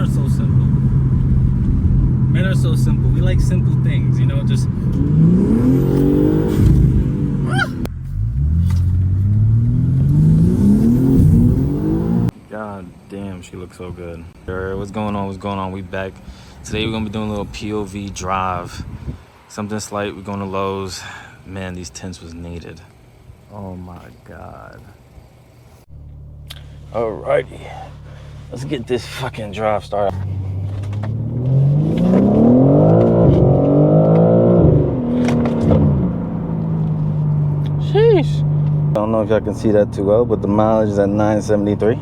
are so simple. Men are so simple. We like simple things, you know, just... God damn, she looks so good. What's going on? What's going on? We back. Today we're gonna be doing a little POV drive. Something slight. We're going to Lowe's. Man, these tints was needed. Oh my God. Alrighty. Let's get this fucking drive started. Sheesh. I don't know if y'all can see that too well, but the mileage is at 973.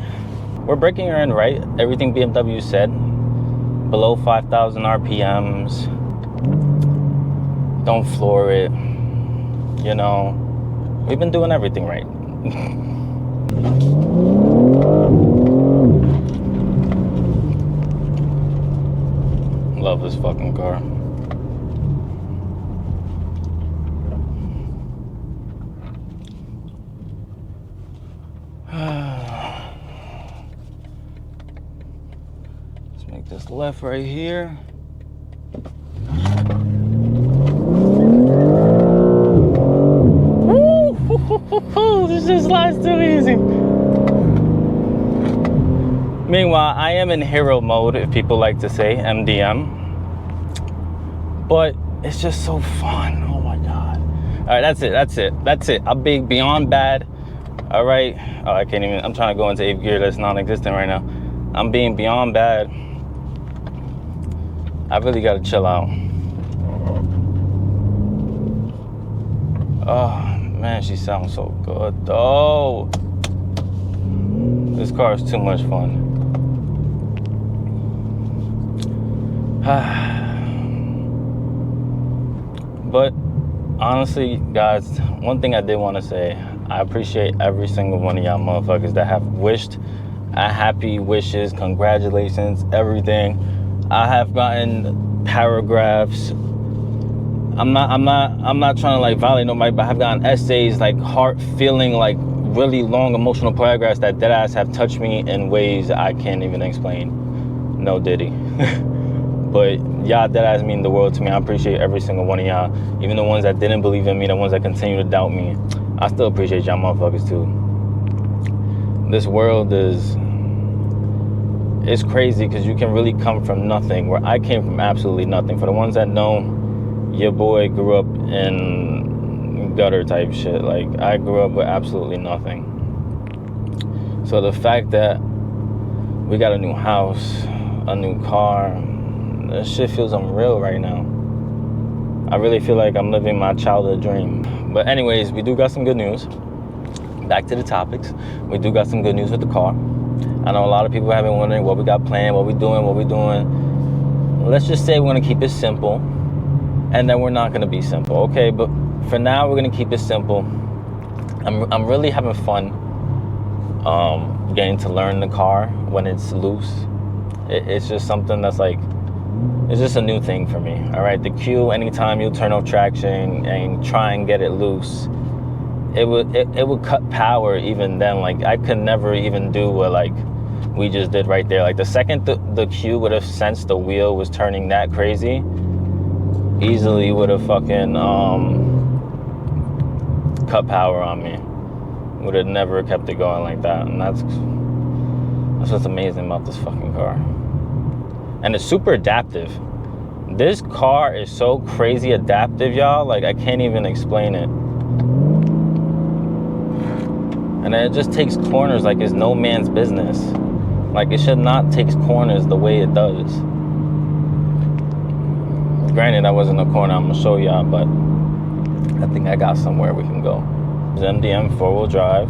We're breaking her in right. Everything BMW said. Below 5,000 RPMs. Don't floor it. You know, we've been doing everything right. Love this fucking car. Let's make this left right here. This just slides too easy. Meanwhile, I am in hero mode, if people like to say, MDM. But it's just so fun. Oh my God. All right, that's it. I'm being beyond bad. All right. Oh, I can't even, I'm trying to go into 8th gear that's non-existent right now. I'm being beyond bad. I really gotta chill out. Oh. Man, she sounds so good though. This car is too much fun. But honestly, guys, one thing I did want to say, I appreciate every single one of y'all motherfuckers that have wished happy wishes, congratulations, everything. I have gotten paragraphs. I'm not trying to like violate nobody, but I've gotten essays, like heart feeling, like really long emotional paragraphs that deadass have touched me in ways I can't even explain. No diddy. But y'all deadass mean the world to me. I appreciate every single one of y'all. Even the ones that didn't believe in me, the ones that continue to doubt me. I still appreciate y'all motherfuckers too. This world it's crazy because you can really come from nothing, where I came from absolutely nothing. For the ones that know, your boy grew up in gutter type shit. Like, I grew up with absolutely nothing. So the fact that we got a new house, a new car, that shit feels unreal right now. I really feel like I'm living my childhood dream. But anyways, we do got some good news. Back to the topics. We do got some good news with the car. I know a lot of people have been wondering what we got planned, what we doing. Let's just say we're gonna keep it simple. And then we're not gonna be simple, okay? But for now, we're gonna keep it simple. I'm really having fun getting to learn the car when it's loose. It's just something that's like, it's just a new thing for me, all right? The Q, anytime you turn off traction and try and get it loose, it would cut power even then. Like, I could never even do what like we just did right there. Like, the second the Q would have sensed the wheel was turning that crazy, easily would have fucking cut power on me. Would have never kept it going like that. And that's what's amazing about this fucking car. And it's super adaptive. This car is so crazy adaptive, y'all. Like, I can't even explain it. And it just takes corners like it's no man's business. Like, it should not take corners the way it does. Granted, I wasn't a corner, I'm gonna show y'all, but I think I got somewhere we can go. It's MDM 4-wheel drive,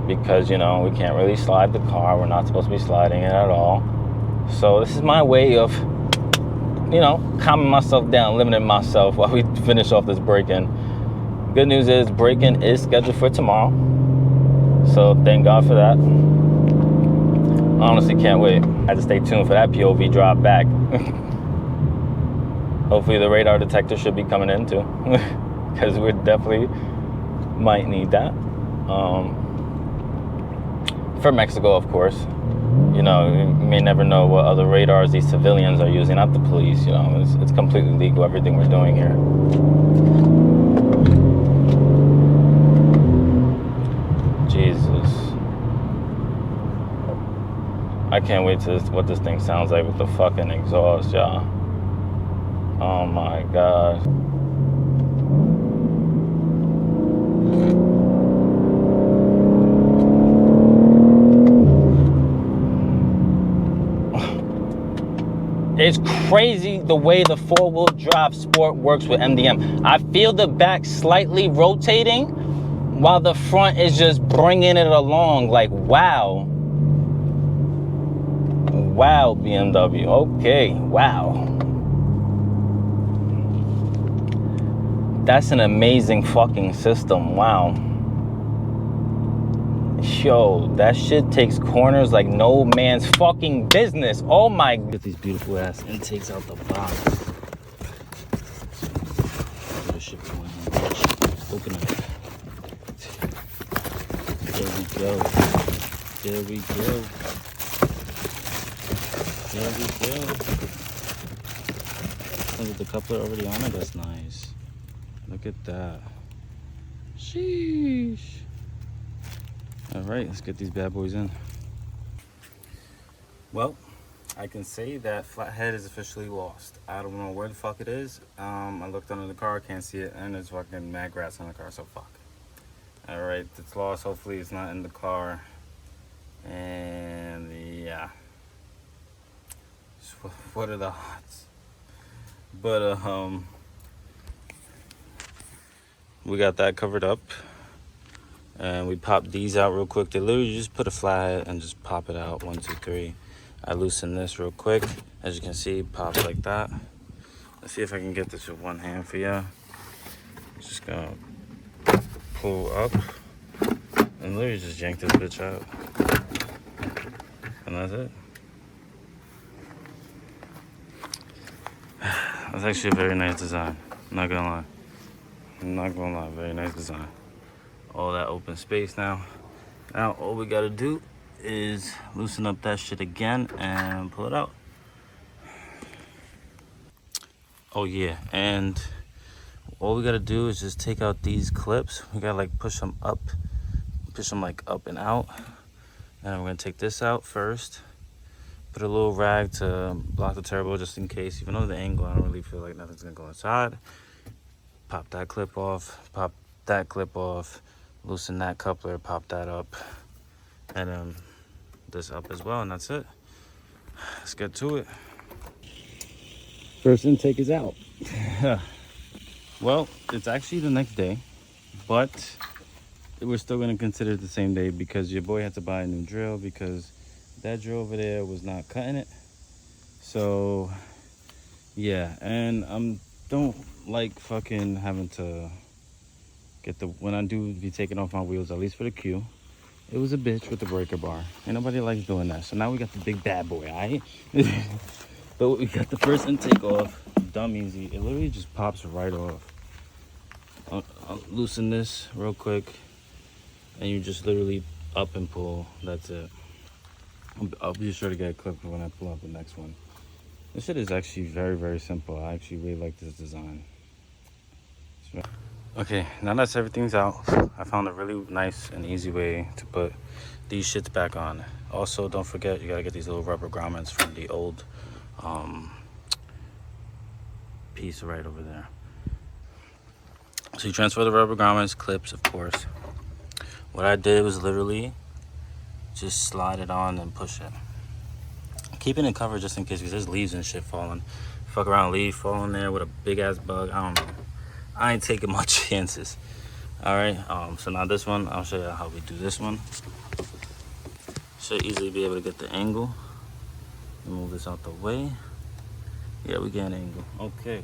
because, you know, we can't really slide the car. We're not supposed to be sliding it at all. So this is my way of, you know, calming myself down, limiting myself while we finish off this break-in. Good news is break-in is scheduled for tomorrow. So thank God for that. Honestly, can't wait. I have to stay tuned for that POV drop back. Hopefully the radar detector should be coming in too, because we definitely might need that. For Mexico, of course. You know, you may never know what other radars these civilians are using, not the police. You know, it's completely legal, everything we're doing here. Jesus. I can't wait to what this thing sounds like with the fucking exhaust, y'all. Oh my God. It's crazy the way the four-wheel drive Sport works with MDM. I feel the back slightly rotating while the front is just bringing it along. Like, wow. Wow, BMW. Okay, wow. That's an amazing fucking system. Wow. Yo, that shit takes corners like no man's fucking business. Oh my. Get these beautiful ass intakes out the box. Open it. There we go. There we go. There we go. And with the coupler already on it, that's nice. Look at that. Sheesh. All right, let's get these bad boys in. Well, I can say that flathead is officially lost. I don't know where the fuck it is. I looked under the car, can't see it, and there's fucking mad grass on the car, so fuck. All right, it's lost. Hopefully it's not in the car. And yeah. So what are the odds? But we got that covered up. And we popped these out real quick. They literally just put a flathead and just pop it out. 1, 2, 3. I loosen this real quick. As you can see, pops like that. Let's see if I can get this with one hand for you. Just gonna pull up and literally just yank this bitch out. And that's it. That's actually a very nice design. I'm not gonna lie. I'm not gonna lie, very nice design. All that open space now. Now all we gotta do is loosen up that shit again and pull it out. Oh yeah, and all we gotta do is just take out these clips. We gotta like push them like up and out. And we're gonna take this out first. Put a little rag to block the turbo just in case. Even though the angle, I don't really feel like nothing's gonna go inside. Pop that clip off, pop that clip off. Loosen that coupler, pop that up, and then this up as well, and that's it. Let's get to it. First intake is out. Well, it's actually the next day, but we're still gonna consider it the same day because your boy had to buy a new drill because that drill over there was not cutting it. So yeah, and don't like fucking having to get when I do be taking off my wheels, at least for the Q, it was a bitch with the breaker bar. Ain't nobody likes doing that. So now we got the big bad boy, alright? But we got the first intake off, dumb easy. It literally just pops right off. I'll loosen this real quick, and you just literally up and pull. That's it. I'll be sure to get a clip when I pull out the next one. This shit is actually very, very simple. I actually really like this design. Okay, now that everything's out, I found a really nice and easy way to put these shits back on. Also, don't forget, you gotta get these little rubber grommets from the old piece right over there. So you transfer the rubber grommets, clips, of course. What I did was literally just slide it on and push it. Keeping it covered just in case, because there's leaves and shit falling. Fuck around, leaf falling there with a big ass bug, I don't know. I ain't taking much chances. All right, so now this one, I'll show you how we do this one. Should easily be able to get the angle. Move this out the way. Yeah, we get an angle. Okay.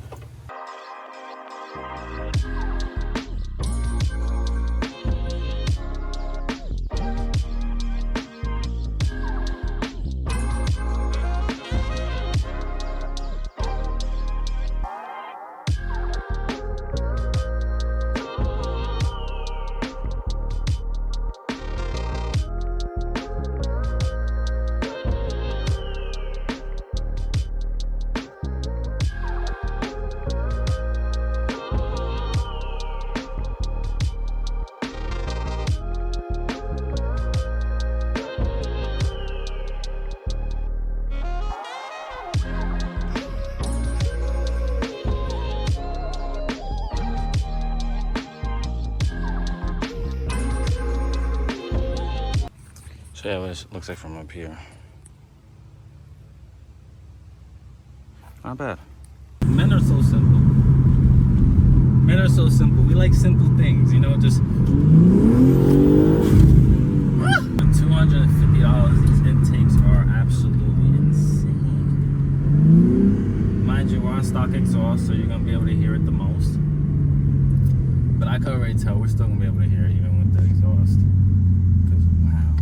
show you what it looks like from up here. Not bad. Men are so simple. Men are so simple. We like simple things, you know, just $250, these intakes are absolutely insane. Mind you, we're on stock exhaust, so you're gonna be able to hear it the most. But I can already tell we're still gonna be able to hear it even with the exhaust. Because wow.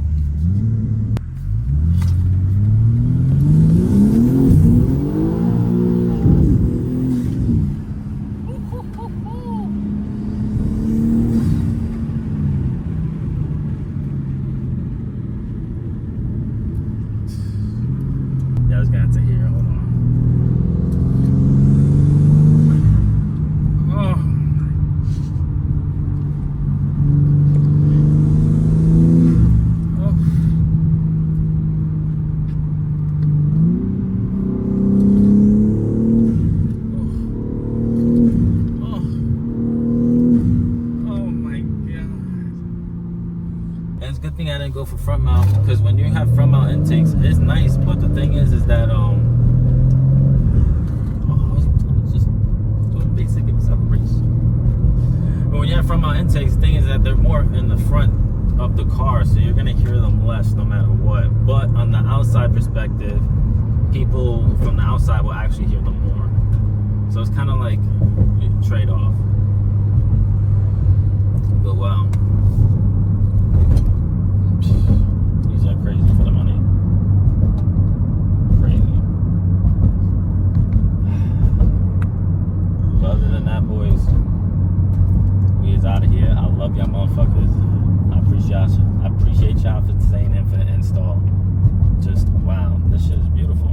Yeah, I was gonna have to hear it. Hold on. Good thing I didn't go for front mount, because when you have front mount intakes, it's nice, but the thing is that I was just doing basic acceleration. But when you have front mount intakes, the thing is that they're more in the front of the car, so you're gonna hear them less no matter what. But on the outside perspective, people from the outside will actually hear them more. So it's kind of like a trade-off. But wow. These are crazy for the money. Crazy. But other than that, boys, we is out of here. I love y'all motherfuckers. I appreciate y'all for saying Infinite install. Just wow, this shit is beautiful.